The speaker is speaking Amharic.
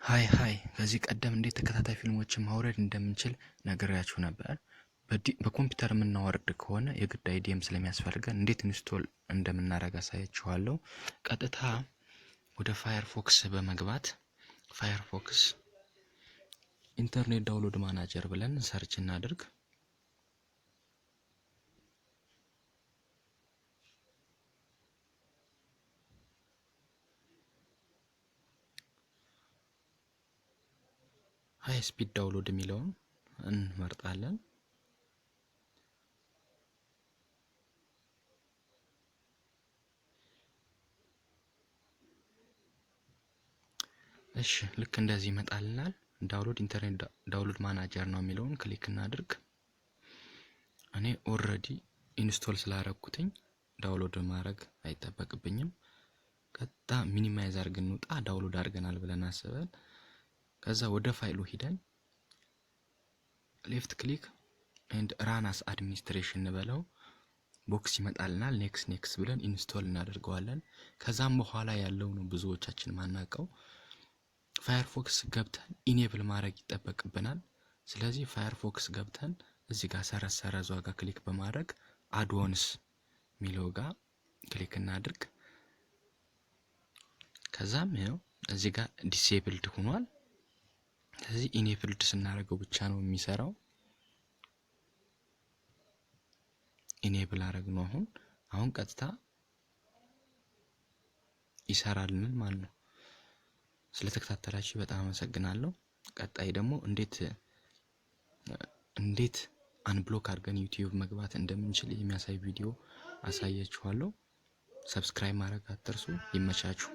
ሃይ ከዚህ ቀደም እንዴት ተከታታይ ፊልሞችን ማውረድ እንደምንችል ነግሬያችሁ ነበር። በኮምፒውተር የምናወርድ ከሆነ የግድ አይዲኤም ስለሚያስፈልገን እንዴት ኢንስቶል እንደምናደርግ አሳያችኋለሁ። ቀጥታ ወደ ፋየርፎክስ በመግባት ፋየርፎክስ ኢንተርኔት ዳውንሎድ ማናጀር ብለን ሰርች እናድርግ። ሃይ ስፒድ ዳውንሎድ የሚለውን እንመርጣለን። እሺ ልክ እንደዚህ ይመጣልናል። ዳውንሎድ ኢንተርኔት ዳውንሎድ ማናጀር ነው የሚለውን ክሊክ እናድርግ። እኔ ኦሬዲ ኢንስቶል ስላደረኩትኝ ዳውንሎድ ማድረግ አይጠበቅብኝም። ቀጥታ ሚኒማይዝ አድርገን እንውጣ። ዳውንሎድ አድርገናል ብለን አስበን ከዛ ወደ ፋይሉ ሄደን ሌፍት ክሊክ ኤንድ ራን አስ አድሚኒስትሬሽን እንበለው። ቦክስ ይመጣልናል። ኔክስት ብለን ኢንስቶል እናደርገዋለን። ከዛም በኋላ ያለው ነው ብዙዎቻችን ማናቀው። ፋየርፎክስ ገብተን ኢኔብል ማድረግ ይጠበቅብናል። ስለዚህ ፋየርፎክስ ገብተን እዚህ ጋር ሰረዝ ዋጋ ክሊክ በማድረግ አድኦንስ ሚለው ጋር ክሊክ እናድርግ። ከዛም ነው እዚህ ጋር ዲሴብልድ ሆኗል። ስለዚህ ኢኔብልድ ስናደርገው ብቻ ነው የሚሰራው። ኢኔብል አደረግነው። አሁን ቀጥታ ይሰራልልን ማለት ነው። ስለተከታተላችሁ በጣም አመሰግናለሁ። ቀጣይ ደግሞ እንዴት አንብሎክ አድርገን ዩቲዩብ መግባት እንደምንችል የሚያሳይ ቪዲዮ አሳያችኋለሁ። ሰብስክራይብ ማድረግ አትርሱ። ይመቻችሁ።